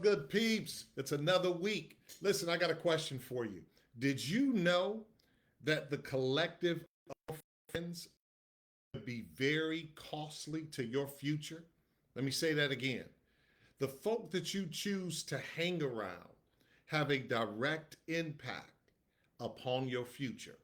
Good peeps? It's another week. Listen, I got a question for you. Did you know that the collective of friends would be very costly to your future? Let me say that again. The folk that you choose to hang around have a direct impact upon your future.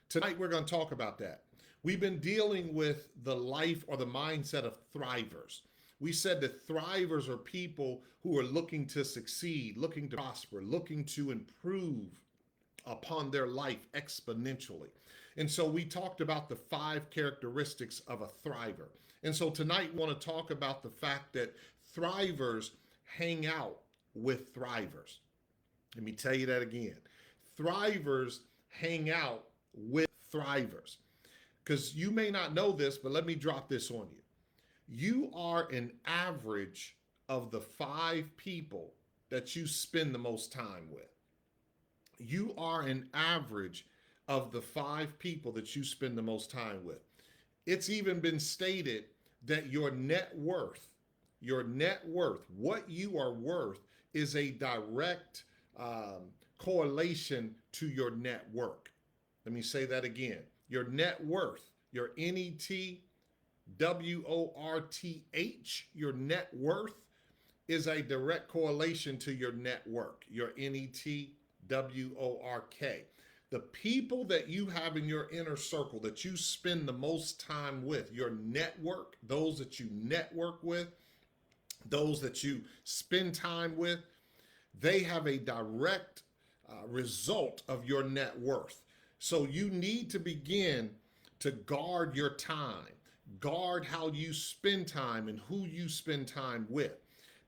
Tonight, we're going to talk about that. We've been dealing with the life or the mindset of thrivers. We said that thrivers are people who are looking to succeed, looking to prosper, looking to improve upon their life exponentially. And so we talked about the five characteristics of a thriver. And so tonight we want to talk about the fact that thrivers hang out with thrivers. Let me tell you that again. Thrivers hang out with thrivers. Because you may not know this, but let me drop this on you. You are an average of the five people that you spend the most time with. You are an average of the five people that you spend the most time with. It's even been stated that your net worth, what you are worth, is a direct correlation to your network. Let me say that again. Your net worth, your NETWORTH, your net worth is a direct correlation to your network, your NETWORK. The people that you have in your inner circle that you spend the most time with, your network, those that you network with, those that you spend time with, they have a direct result of your net worth. So you need to begin to guard your time, guard how you spend time and who you spend time with,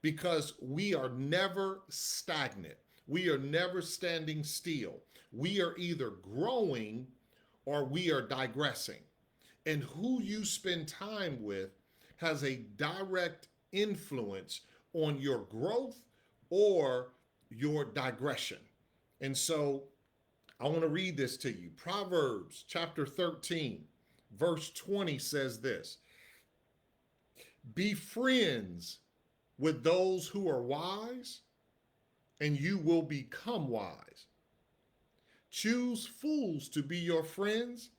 because we are never stagnant. We are never standing still. We are either growing or we are digressing. And who you spend time with has a direct influence on your growth or your digression. And so I want to read this to you. Proverbs chapter 13, verse 20 says this: Be friends with those who are wise, and you will become wise. Choose fools to be your friends,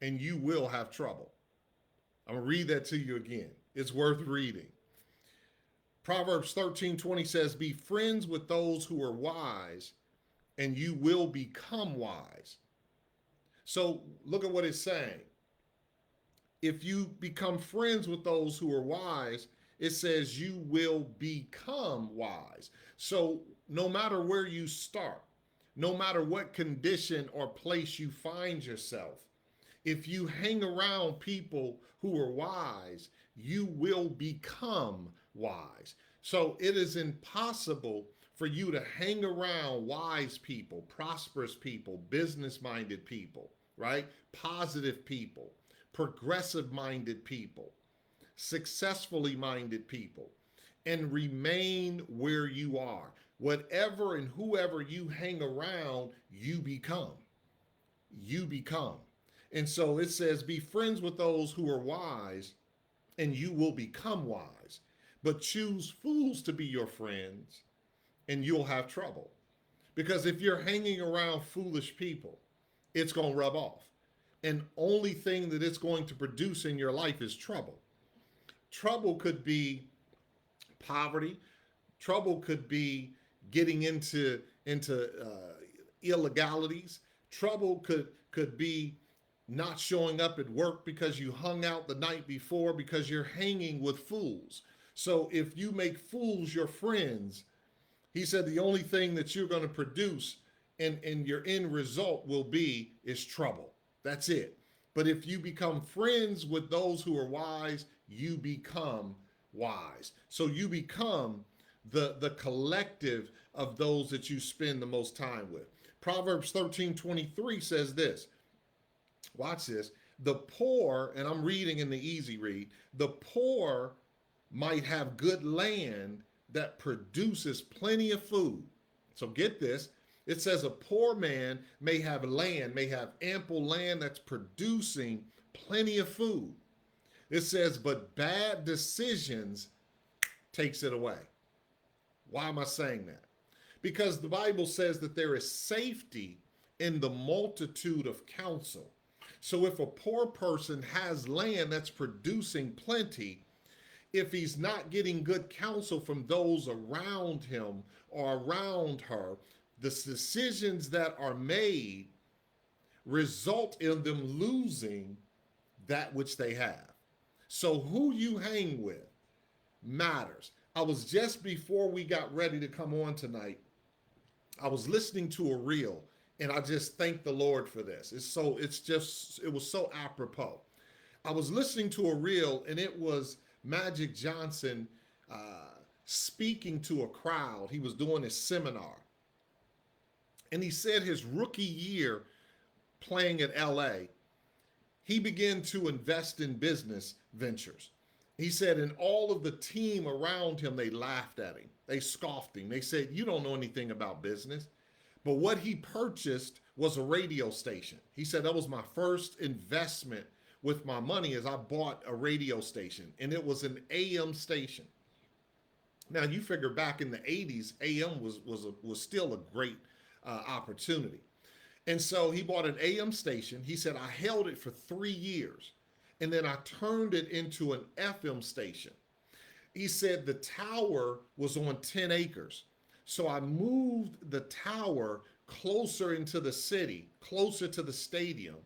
and you will have trouble. I'm going to read that to you again. It's worth reading. Proverbs 13:20 says, Be friends with those who are wise, and you will become wise. So look at what it's saying. If you become friends with those who are wise, it says you will become wise. So no matter where you start, no matter what condition or place you find yourself, if you hang around people who are wise, you will become wise. So it is impossible for you to hang around wise people, prosperous people, business minded people, right? Positive people, progressive minded people, successfully minded people, and remain where you are. Whatever and whoever you hang around, you become. You become. And so it says, Be friends with those who are wise, and you will become wise. But choose fools to be your friends, and you'll have trouble. Because if you're hanging around foolish people, it's going to rub off. And only thing that it's going to produce in your life is trouble. Trouble could be poverty. Trouble could be getting into illegalities. Trouble could be not showing up at work because you hung out the night before, because you're hanging with fools. So if you make fools your friends, he said the only thing that you're going to produce and your end result will be is trouble. That's it. But if you become friends with those who are wise, you become wise. So you become the collective of those that you spend the most time with. Proverbs 13:23 says this. Watch this. The poor, and I'm reading in the easy read, the poor might have good land that produces plenty of food. So get this. It says a poor man may have land, may have ample land that's producing plenty of food. It says, but bad decisions takes it away. Why am I saying that? Because the Bible says that there is safety in the multitude of counsel. So if a poor person has land that's producing plenty, if he's not getting good counsel from those around him or around her, the decisions that are made result in them losing that which they have. So who you hang with matters. I was just before we got ready to come on tonight, I was listening to a reel, and I just thank the Lord for this. It was so apropos. I was listening to a reel, and it was Magic Johnson speaking to a crowd. He was doing a seminar, and he said his rookie year playing at LA, he began to invest in business ventures. He said, and all of the team around him, they laughed at him. They scoffed him. They said, you don't know anything about business. But what he purchased was a radio station. He said, that was my first investment with my money, as I bought a radio station, and it was an AM station. Now you figure back in the 80s, AM was still a great opportunity. And so he bought an AM station. He said, I held it for 3 years, and then I turned it into an FM station. He said the tower was on 10 acres. So I moved the tower closer into the city, closer to the stadium.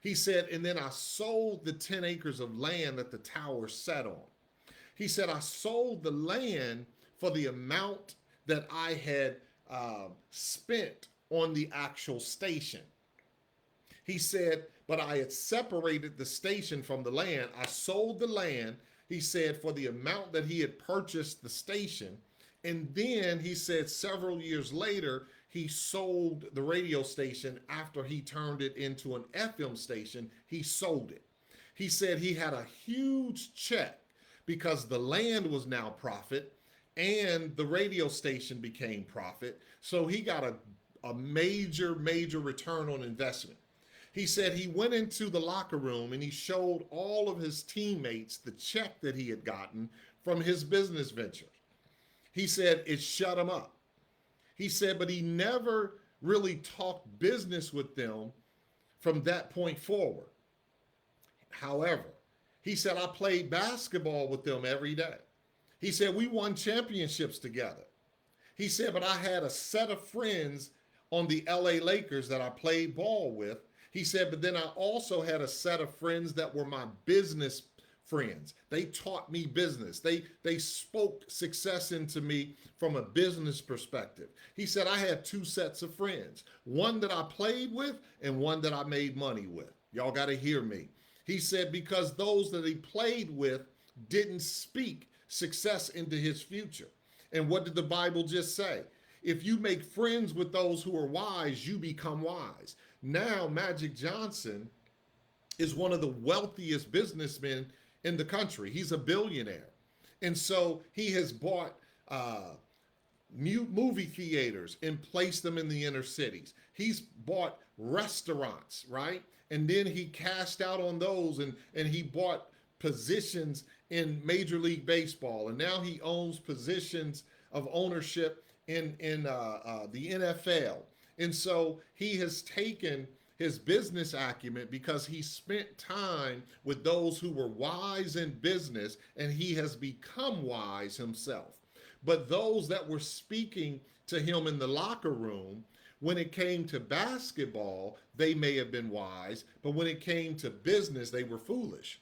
He said, and then I sold the 10 acres of land that the tower sat on. He said, I sold the land for the amount that I had spent on the actual station. He said, but I had separated the station from the land. I sold the land, he said, for the amount that he had purchased the station. And then he said several years later, he sold the radio station after he turned it into an FM station. He sold it. He said he had a huge check because the land was now profit and the radio station became profit. So he got a major, major return on investment. He said he went into the locker room and he showed all of his teammates the check that he had gotten from his business venture. He said it shut him up. He said, but he never really talked business with them from that point forward. However, he said, I played basketball with them every day. He said, we won championships together. He said, but I had a set of friends on the LA Lakers that I played ball with. He said, but then I also had a set of friends that were my business friends. They taught me business. They spoke success into me from a business perspective. He said, I had 2 sets of friends, one that I played with and one that I made money with. Y'all got to hear me. He said, because those that he played with didn't speak success into his future. And what did the Bible just say? If you make friends with those who are wise, you become wise. Now, Magic Johnson is one of the wealthiest businessmen in the country. He's a billionaire. And so he has bought movie theaters and placed them in the inner cities. He's bought restaurants, right? And then he cashed out on those and he bought positions in Major League Baseball. And now he owns positions of ownership in the NFL. And so he has taken his business acumen because he spent time with those who were wise in business, and he has become wise himself. But those that were speaking to him in the locker room, when it came to basketball, they may have been wise, but when it came to business, they were foolish.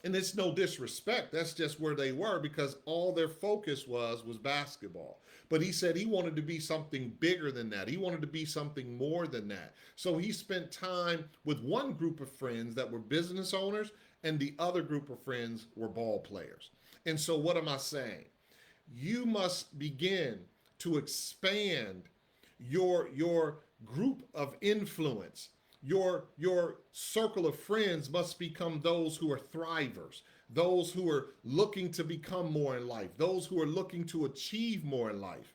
And it's no disrespect. That's just where they were because all their focus was basketball. But he said he wanted to be something bigger than that. He wanted to be something more than that. So he spent time with one group of friends that were business owners and the other group of friends were ball players. And so what am I saying? You must begin to expand your group of influence. Your circle of friends must become those who are thrivers, those who are looking to become more in life, those who are looking to achieve more in life.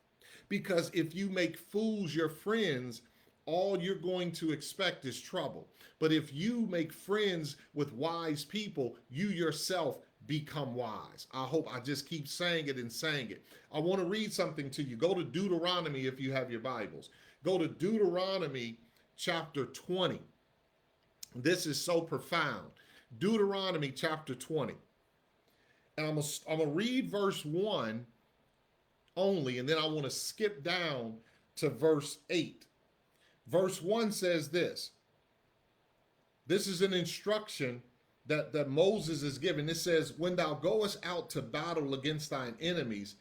Because if you make fools your friends, all you're going to expect is trouble. But if you make friends with wise people, you yourself become wise. I hope I just keep saying it and saying it. I want to read something to you. Go to Deuteronomy if you have your Bibles. Go to Deuteronomy chapter 20. This is so profound. Deuteronomy chapter 20. And I'm going to read verse 1 only, and then I want to skip down to verse 8. Verse 1 says this. This is an instruction that Moses is given. It says, when thou goest out to battle against thine enemies,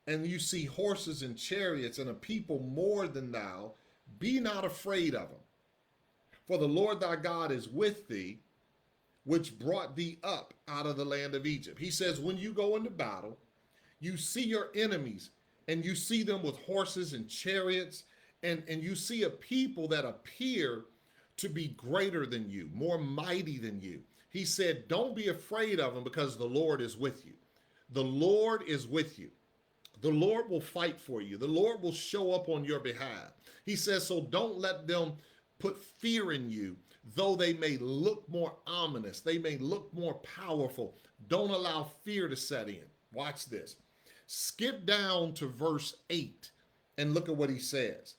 and you see horses and chariots and a people more than thou, be not afraid of them. For the Lord thy God is with thee, which brought thee up out of the land of Egypt. He says, when you go into battle, you see your enemies, and you see them with horses and chariots, and you see a people that appear to be greater than you, more mighty than you. He said, don't be afraid of them because the Lord is with you. The Lord is with you. The Lord will fight for you. The Lord will show up on your behalf. He says, so don't let them put fear in you, though they may look more ominous. They may look more powerful. Don't allow fear to set in. Watch this. Skip down to verse 8 and look at what he says.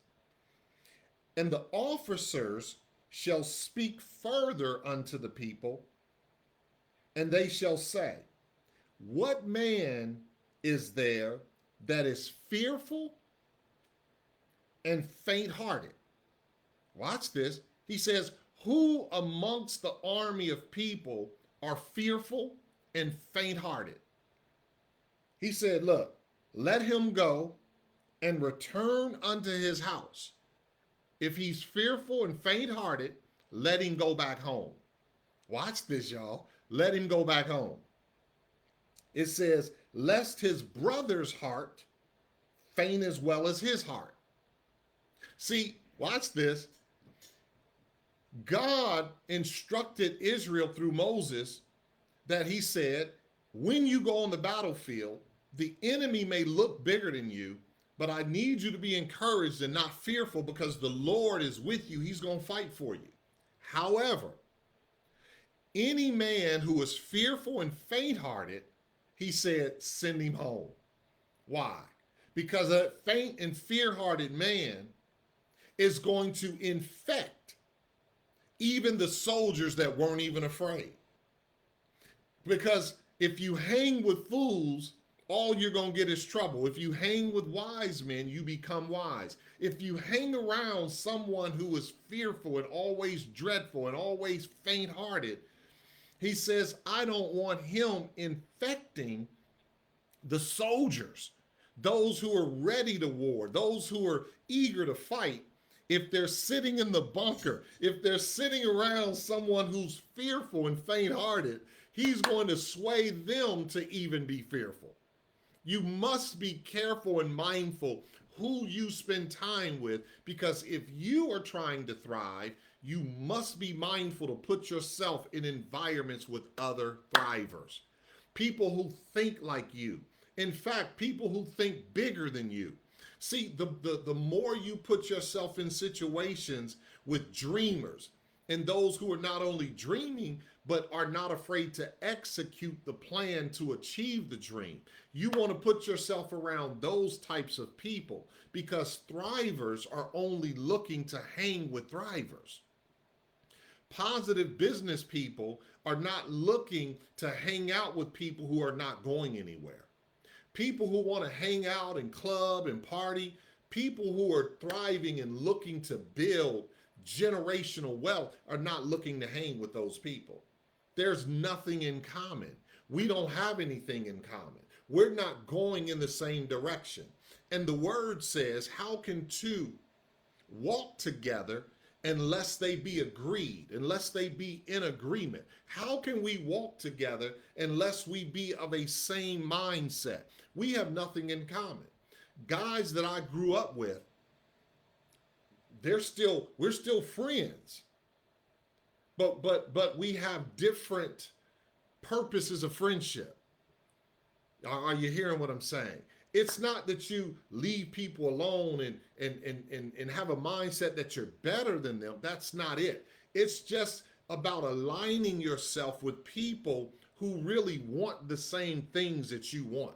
And the officers shall speak further unto the people, and they shall say, what man is there that is fearful and faint-hearted? Watch this. He says, who amongst the army of people are fearful and faint-hearted? He said, look, let him go and return unto his house. If he's fearful and faint-hearted, let him go back home. Watch this, y'all. Let him go back home. It says, lest his brother's heart faint as well as his heart. See, watch this. God instructed Israel through Moses that he said, when you go on the battlefield, the enemy may look bigger than you, but I need you to be encouraged and not fearful because the Lord is with you. He's going to fight for you. However, any man who is fearful and faint-hearted, he said, send him home. Why? Because a faint and fear-hearted man is going to infect even the soldiers that weren't even afraid. Because if you hang with fools, all you're going to get is trouble. If you hang with wise men, you become wise. If you hang around someone who is fearful and always dreadful and always faint-hearted, he says, I don't want him infecting the soldiers, those who are ready to war, those who are eager to fight. If they're sitting in the bunker, if they're sitting around someone who's fearful and faint-hearted, he's going to sway them to even be fearful. You must be careful and mindful who you spend time with, because if you are trying to thrive, you must be mindful to put yourself in environments with other thrivers. People who think like you. In fact, people who think bigger than you. See, the more you put yourself in situations with dreamers and those who are not only dreaming, but are not afraid to execute the plan to achieve the dream. You want to put yourself around those types of people, because thrivers are only looking to hang with thrivers. Positive business people are not looking to hang out with people who are not going anywhere. People who want to hang out and club and party, people who are thriving and looking to build generational wealth are not looking to hang with those people. There's nothing in common. We don't have anything in common. We're not going in the same direction. And the word says, how can two walk together unless they be agreed, unless they be in agreement? How can we walk together unless we be of a same mindset? We have nothing in common. Guys that I grew up with, we're still friends. But we have different purposes of friendship. Are you hearing what I'm saying? It's not that you leave people alone and have a mindset that you're better than them. That's not it. It's just about aligning yourself with people who really want the same things that you want.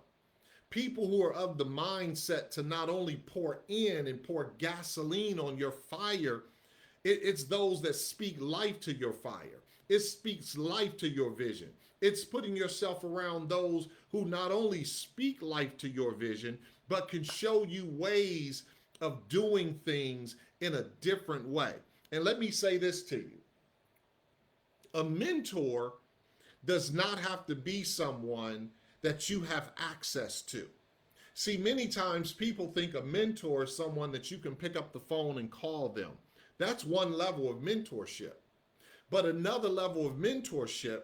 People who are of the mindset to not only pour in and pour gasoline on your fire, it's those that speak life to your fire. It speaks life to your vision. It's putting yourself around those who not only speak life to your vision, but can show you ways of doing things in a different way. And let me say this to you. A mentor does not have to be someone that you have access to. See, many times people think a mentor is someone that you can pick up the phone and call them. That's one level of mentorship. But another level of mentorship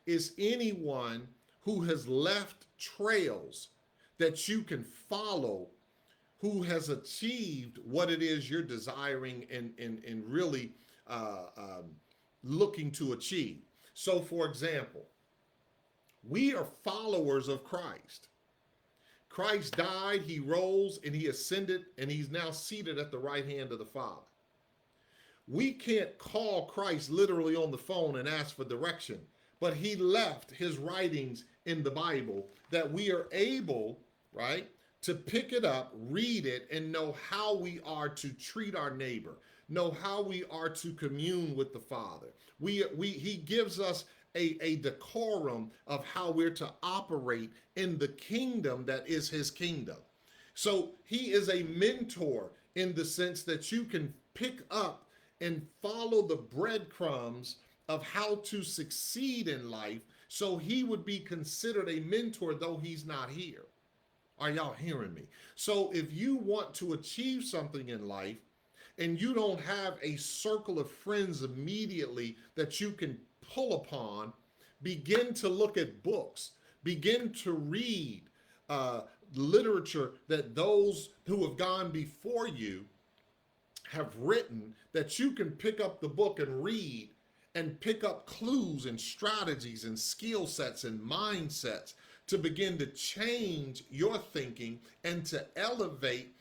is anyone who has left trails that you can follow, who has achieved what it is you're desiring and really looking to achieve. So, for example, we are followers of Christ. Christ died, he rose, and he ascended, and he's now seated at the right hand of the Father. We can't call Christ literally on the phone and ask for direction, but he left his writings in the Bible that we are able, right, to pick it up, read it, and know how we are to treat our neighbor, know how we are to commune with the Father. He gives us a decorum of how we're to operate in the kingdom that is his kingdom. So he is a mentor in the sense that you can pick up and follow the breadcrumbs of how to succeed in life. So he would be considered a mentor, though he's not here. Are y'all hearing me? So if you want to achieve something in life and you don't have a circle of friends immediately that you can pull upon, begin to look at books, begin to read literature that those who have gone before you have written, that you can pick up the book and read and pick up clues and strategies and skill sets and mindsets to begin to change your thinking and to elevate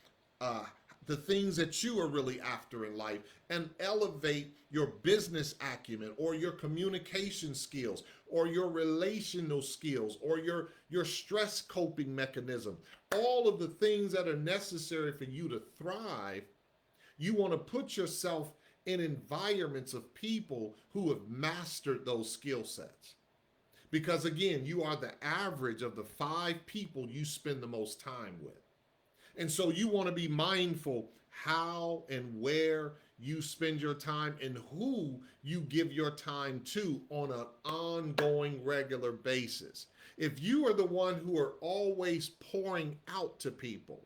the things that you are really after in life, and elevate your business acumen or your communication skills or your relational skills or your stress coping mechanism. All of the things that are necessary for you to thrive, you want to put yourself in environments of people who have mastered those skill sets. Because again, you are the average of the 5 people you spend the most time with. And so you want to be mindful how and where you spend your time and who you give your time to on an ongoing, regular basis. If you are the one who are always pouring out to people,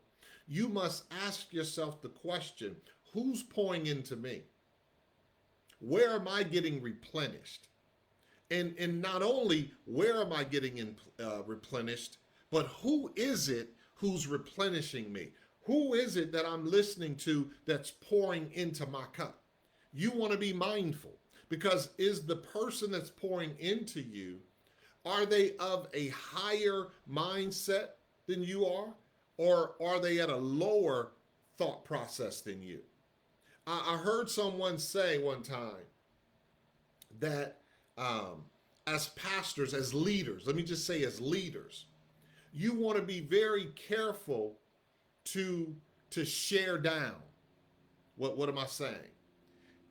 you must ask yourself the question, who's pouring into me? Where am I getting replenished? And not only where am I getting replenished, but who is it who's replenishing me? Who is it that I'm listening to that's pouring into my cup? You want to be mindful, because is the person that's pouring into you, are they of a higher mindset than you are? Or are they at a lower thought process than you? I heard someone say one time that as pastors, as leaders, let me just say as leaders, you want to be very careful to share down. What am I saying?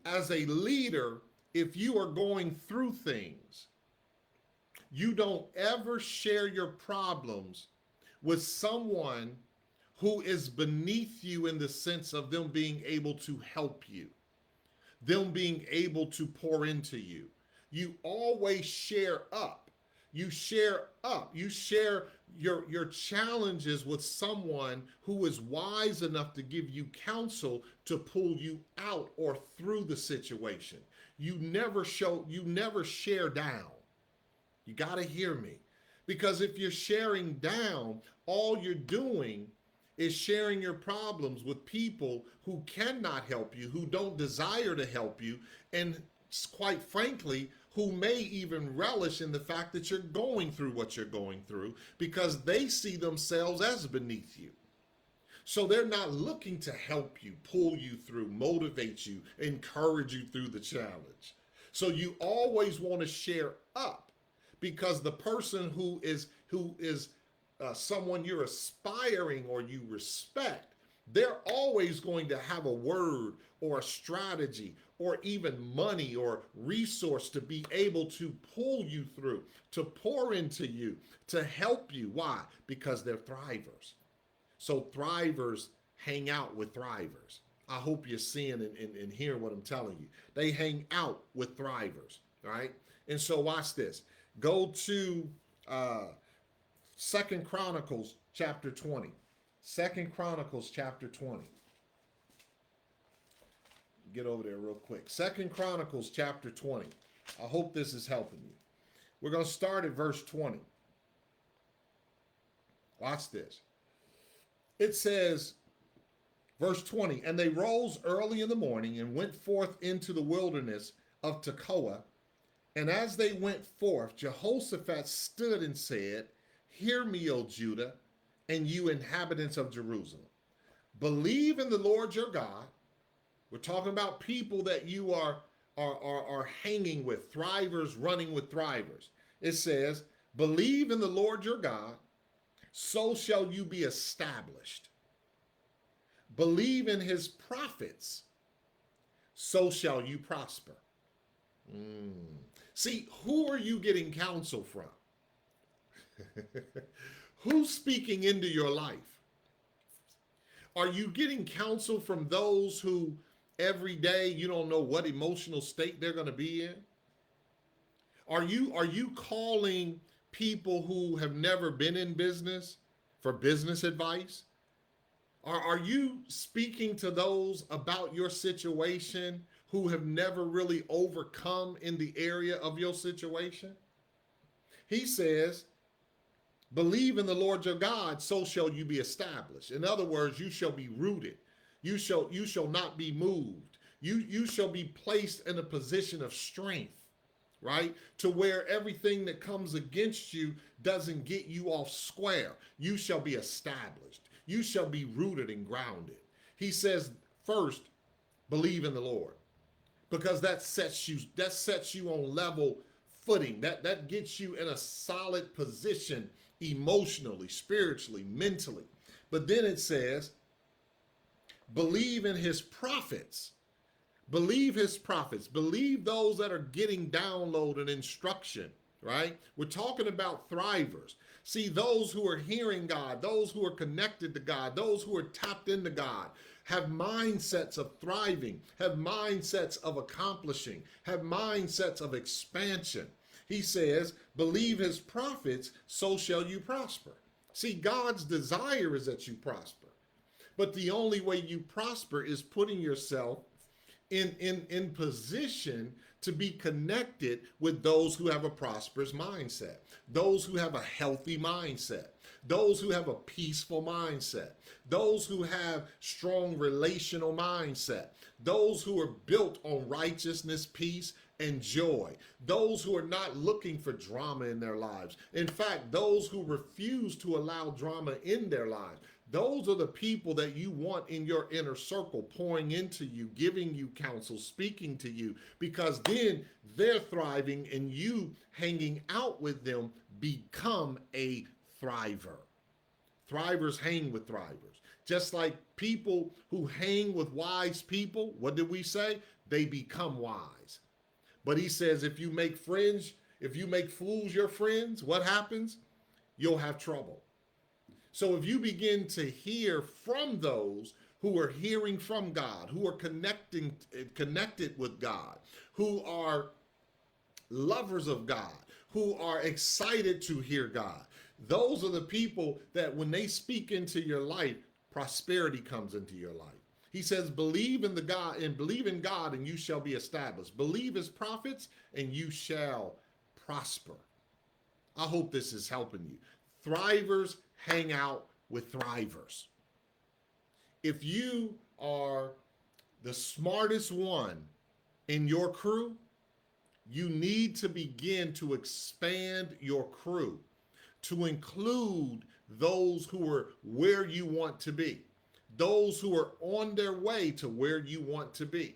As a leader, if you are going through things, you don't ever share your problems with someone who is beneath you in the sense of them being able to help you, them being able to pour into you. You always share up. You share up. You share your challenges with someone who is wise enough to give you counsel to pull you out or through the situation. You never share down. You got to hear me. Because if you're sharing down, all you're doing is sharing your problems with people who cannot help you, who don't desire to help you, and quite frankly, who may even relish in the fact that you're going through what you're going through because they see themselves as beneath you. So they're not looking to help you, pull you through, motivate you, encourage you through the challenge. So you always want to share up, because the person who is someone you're aspiring or you respect, they're always going to have a word or a strategy or even money or resource to be able to pull you through, to pour into you, to help you. Why? Because they're thrivers. So thrivers hang out with thrivers. I hope you're seeing and hearing what I'm telling you. They hang out with thrivers, right? And so watch this. Go to Second Chronicles chapter 20. Second Chronicles chapter 20. Get over there real quick. Second Chronicles chapter 20. I hope this is helping you. We're going to start at verse 20. Watch this. It says, verse 20, and they rose early in the morning and went forth into the wilderness of Tekoa. And as they went forth, Jehoshaphat stood and said, hear me, O Judah, and you inhabitants of Jerusalem. Believe in the Lord your God. We're talking about people that you are hanging with, thrivers running with thrivers. It says, believe in the Lord your God, so shall you be established. Believe in his prophets, so shall you prosper. See, who are you getting counsel from? Who's speaking into your life? Are you getting counsel from those who every day you don't know what emotional state they're going to be in? Are you calling people who have never been in business for business advice? Are you speaking to those about your situation who have never really overcome in the area of your situation? He says, believe in the Lord your God, so shall you be established. In other words, you shall be rooted. You shall not be moved. You shall be placed in a position of strength, right? To where everything that comes against you doesn't get you off square. You shall be established. You shall be rooted and grounded. He says, first, believe in the Lord, because that sets you on level footing. That gets you in a solid position emotionally, spiritually, mentally. But then it says, believe in his prophets. Believe his prophets. Believe those that are getting download and instruction, right? We're talking about thrivers. See, those who are hearing God, those who are connected to God, those who are tapped into God, have mindsets of thriving, have mindsets of accomplishing, have mindsets of expansion. He says, believe his prophets, so shall you prosper. See, God's desire is that you prosper. But the only way you prosper is putting yourself in position to be connected with those who have a prosperous mindset, those who have a healthy mindset, those who have a peaceful mindset, those who have strong relational mindset, those who are built on righteousness, peace, and joy, those who are not looking for drama in their lives. In fact, those who refuse to allow drama in their lives. Those are the people that you want in your inner circle, pouring into you, giving you counsel, speaking to you, because then they're thriving and you hanging out with them become a thriver. Thrivers hang with thrivers. Just like people who hang with wise people, what did we say? They become wise. But he says, if you make friends, if you make fools your friends, what happens? You'll have trouble. So if you begin to hear from those who are hearing from God, who are connected with God, who are lovers of God, who are excited to hear God, those are the people that when they speak into your life, prosperity comes into your life. He says, believe in God and you shall be established. Believe his prophets and you shall prosper. I hope this is helping you. Thrivers hang out with thrivers. If you are the smartest one in your crew, you need to begin to expand your crew to include those who are where you want to be, those who are on their way to where you want to be.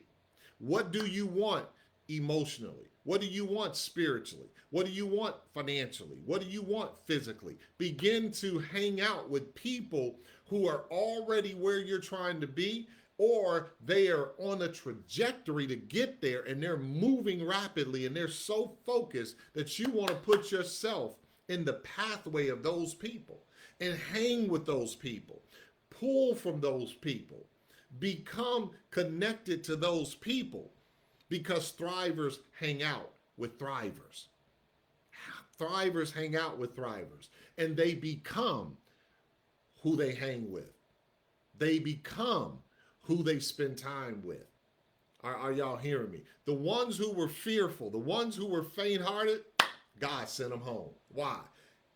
What do you want emotionally? What do you want spiritually? What do you want financially? What do you want physically? Begin to hang out with people who are already where you're trying to be, or they are on a trajectory to get there and they're moving rapidly and they're so focused that you want to put yourself in the pathway of those people and hang with those people, pull from those people, become connected to those people, because thrivers hang out with thrivers. Thrivers hang out with thrivers, and they become who they hang with. They become who they spend time with. Are y'all hearing me? The ones who were fearful, the ones who were faint-hearted, God sent them home. Why?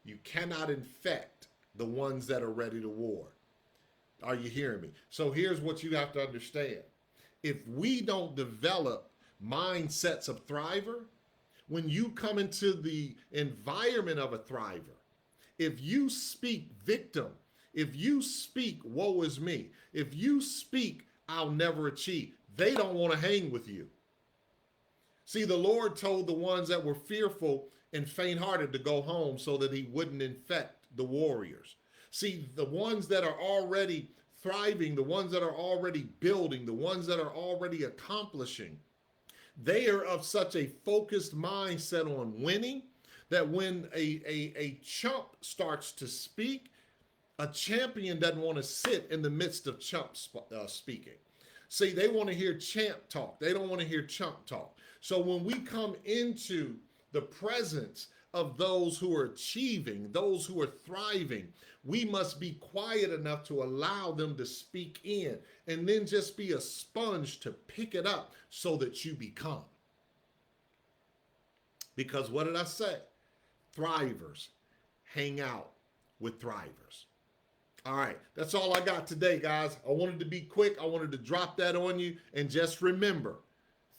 You cannot infect the ones that are ready to war. Are you hearing me? So here's what you have to understand. If we don't develop mindsets of thriver, when you come into the environment of a thriver, if you speak victim, if you speak woe is me, if you speak I'll never achieve, they don't want to hang with you. See, the Lord told the ones that were fearful and faint-hearted to go home so that he wouldn't infect the warriors. See, the ones that are already thriving, the ones that are already building, the ones that are already accomplishing, they are of such a focused mindset on winning that when a chump starts to speak, a champion doesn't want to sit in the midst of chump speaking. See, they want to hear champ talk. They don't want to hear chump talk. So when we come into the presence of those who are achieving, those who are thriving, we must be quiet enough to allow them to speak in, and then just be a sponge to pick it up so that you become. Because what did I say? Thrivers hang out with thrivers. All right, that's all I got today, guys. I wanted to be quick. I wanted to drop that on you. And just remember,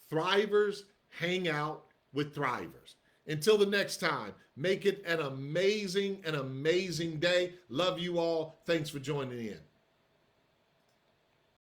thrivers hang out with thrivers. Until the next time, make it an amazing day. Love you all. Thanks for joining in.